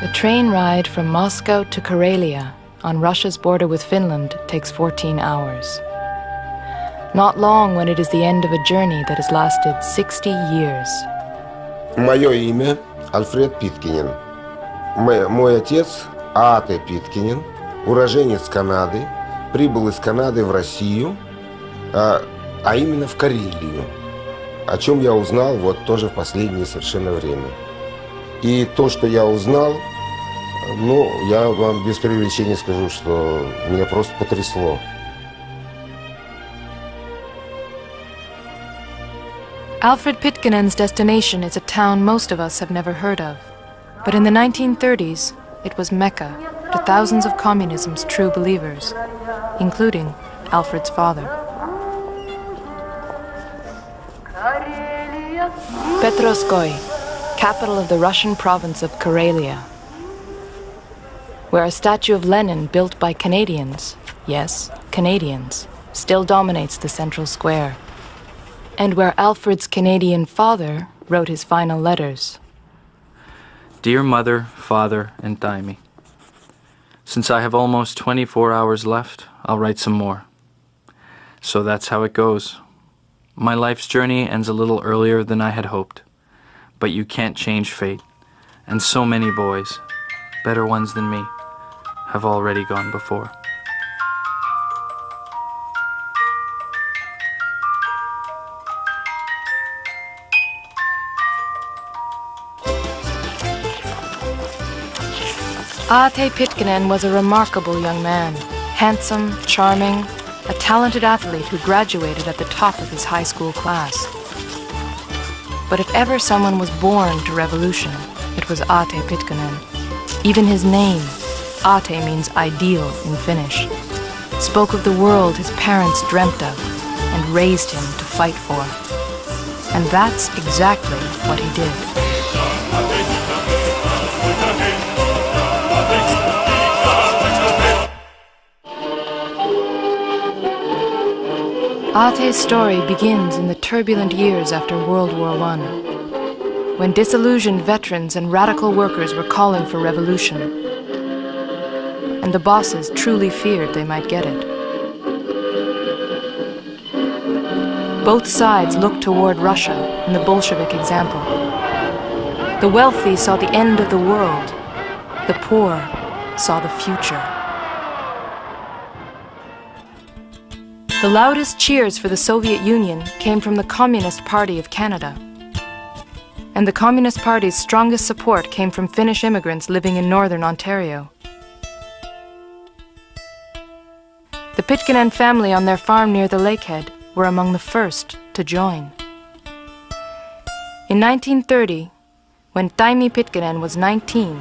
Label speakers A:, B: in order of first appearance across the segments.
A: The train ride from Moscow to Karelia on Russia's border with Finland takes 14 hours. Not long when it is the end of a journey that has lasted 60 years.
B: Мое имя Альфред Питканен. Мой отец Aate Питканен, уроженец Канады, прибыл из Канады в Россию, а именно в Карелию, о чем я узнал вот тоже в последнее совершенно время. И то, что я узнал, ну, я вам без преувеличения скажу, что меня просто потрясло.
A: Alfred Pitkanen's destination is a town most of us have never heard of. But in the 1930s, it was Mecca to thousands of communism's true believers, including Alfred's father. Petrovskoy, capital of the Russian province of Karelia, where a statue of Lenin built by Canadians, yes, Canadians, still dominates the central square, and where Alfred's Canadian father wrote his final letters.
C: Dear Mother, Father, and Taimi, since I have almost 24 hours left, I'll write some more. So that's how it goes. My life's journey ends a little earlier than I had hoped, but you can't change fate, and so many boys, better ones than me, have already gone before.
A: Aate Pitkanen was a remarkable young man, handsome, charming, a talented athlete who graduated at the top of his high school class. But if ever someone was born to revolution, it was Aate Pitkanen. Even his name, Aate, means ideal in Finnish, spoke of the world his parents dreamt of and raised him to fight for. And that's exactly what he did. Aate's story begins in the turbulent years after World War I, when disillusioned veterans and radical workers were calling for revolution, and the bosses truly feared they might get it. Both sides looked toward Russia and the Bolshevik example. The wealthy saw the end of the world, the poor saw the future. The loudest cheers for the Soviet Union came from the Communist Party of Canada. And the Communist Party's strongest support came from Finnish immigrants living in northern Ontario. The Pitkanen family on their farm near the lakehead were among the first to join. In 1930, when Taimi Pitkanen was 19,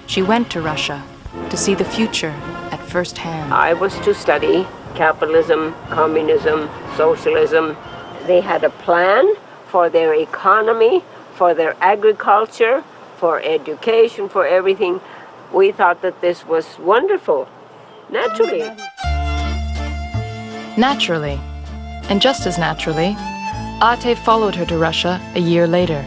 A: she went to Russia to see the future at first hand.
D: I was to study capitalism, communism, socialism. They had a plan for their economy, for their agriculture, for education, for everything. We thought that this was wonderful, naturally.
A: Naturally, and just as naturally, Aate followed her to Russia a year later.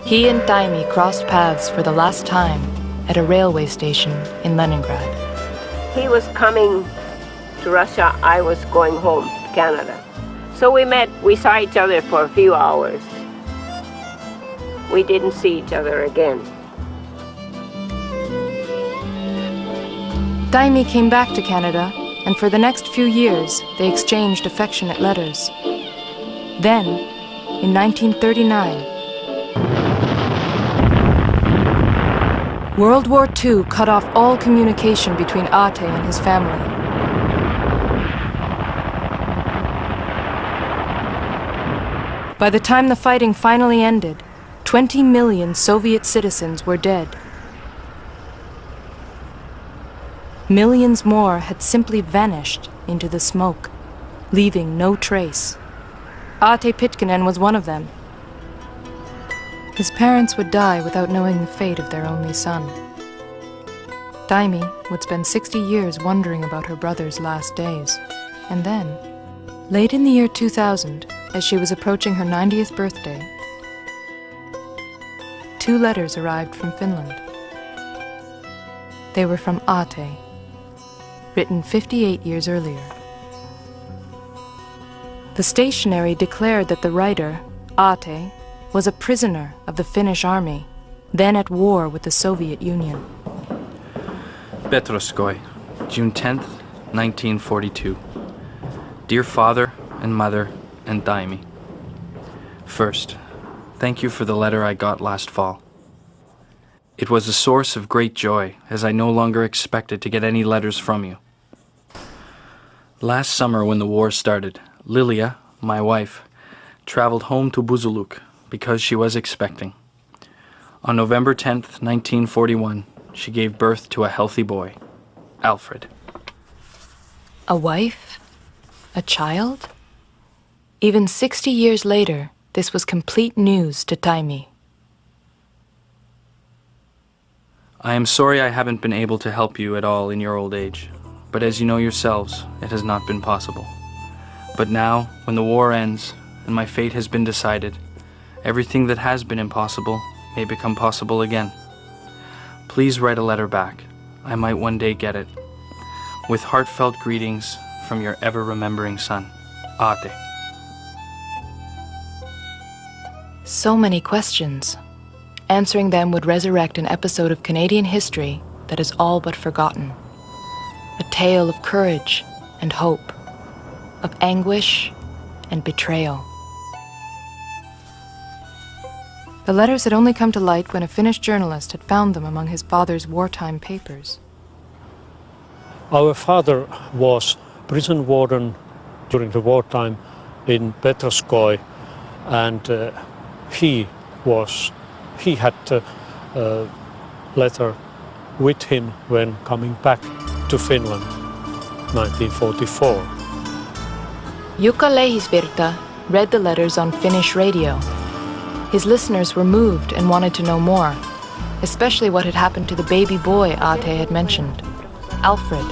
A: He and Taimi crossed paths for the last time at a railway station in Leningrad.
D: He was coming to Russia, I was going home to Canada. So we met, we saw each other for a few hours. We didn't see each other again.
A: Taimi came back to Canada, and for the next few years, they exchanged affectionate letters. Then, in 1939, World War II cut off all communication between Aate and his family. By the time the fighting finally ended, 20 million Soviet citizens were dead. Millions more had simply vanished into the smoke, leaving no trace. Aate Pitkanen was one of them. His parents would die without knowing the fate of their only son. Taimi would spend 60 years wondering about her brother's last days. And then, late in the year 2000, as she was approaching her 90th birthday, 2 letters arrived from Finland. They were from Aate, written 58 years earlier. The stationery declared that the writer, Aate, was a prisoner of the Finnish army, then at war with the Soviet Union.
C: Petroskoy, June 10th, 1942. Dear Father and Mother and Taimi. First, thank you for the letter I got last fall. It was a source of great joy, as I no longer expected to get any letters from you. Last summer when the war started, Lilia, my wife, traveled home to Buzuluk because she was expecting. On November 10th, 1941, she gave birth to a healthy boy, Alfred.
A: A wife? A child? Even 60 years later, this was complete news to Taimi.
C: I am sorry I haven't been able to help you at all in your old age, but as you know yourselves, it has not been possible. But now, when the war ends and my fate has been decided, everything that has been impossible may become possible again. Please write a letter back. I might one day get it. With heartfelt greetings from your ever-remembering son, Aate.
A: So many questions. Answering them would resurrect an episode of Canadian history that is all but forgotten. A tale of courage and hope, of anguish and betrayal. The letters had only come to light when a Finnish journalist had found them among his father's wartime papers.
E: Our father was prison warden during the wartime in Petroskoy, and he had a letter with him when coming back to Finland, 1944.
A: Jukka Lehisvirta read the letters on Finnish radio. His listeners were moved and wanted to know more, especially what had happened to the baby boy Aate had mentioned, Alfred.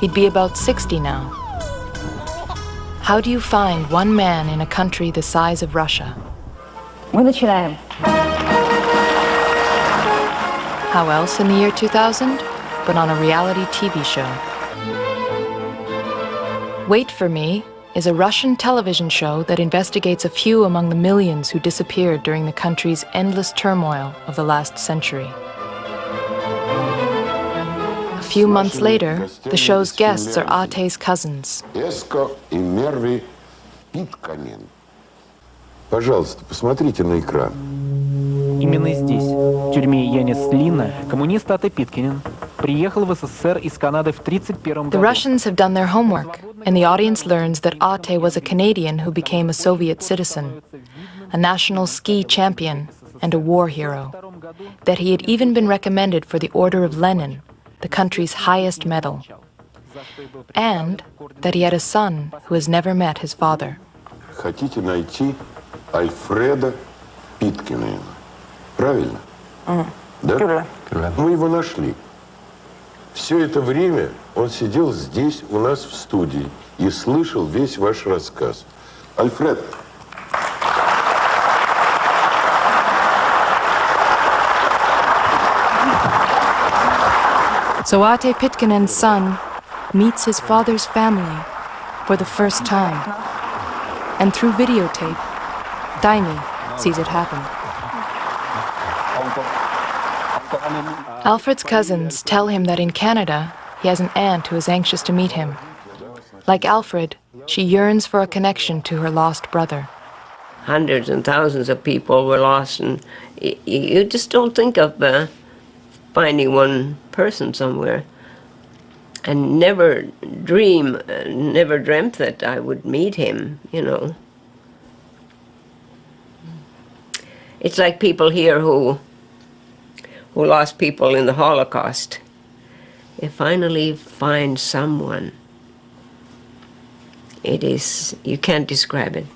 A: He'd be about 60 now. How do you find one man in a country the size of Russia?
F: Мы начинаем.
A: How else in the year 2000? But on a reality TV show. Wait for Me is a Russian television show that investigates a few among the millions who disappeared during the country's endless turmoil of the last century. A few months later, the show's guests are Aate's cousins.
G: Пожалуйста, посмотрите на экран.
H: Именно здесь, в тюрьме Янис-Лина, коммунист Taimi Pitkanen приехал в СССР из Канады в 1931 году.
A: The Russians have done their homework, and the audience learns that Aate was a Canadian who became a Soviet citizen, a national ski champion, and a war hero. That he had even been recommended for the Order of Lenin, the country's highest medal. And that he had a son who has never met his father.
G: Хотите найти Альфреда Питкинена. Правильно? Да? Мы его нашли. Все это время он сидел здесь у нас в студии и слышал весь ваш рассказ. Альфред.
A: So Aate Pitkanen's son meets his father's family for the first time. And through videotape, Taimi sees it happen. Alfred's cousins tell him that in Canada, he has an aunt who is anxious to meet him. Like Alfred, she yearns for a connection to her lost brother.
D: Hundreds and thousands of people were lost, and you just don't think of finding one person somewhere. And never dreamt that I would meet him, you know. It's like people here who lost people in the Holocaust. They finally find someone. It is, you can't describe it.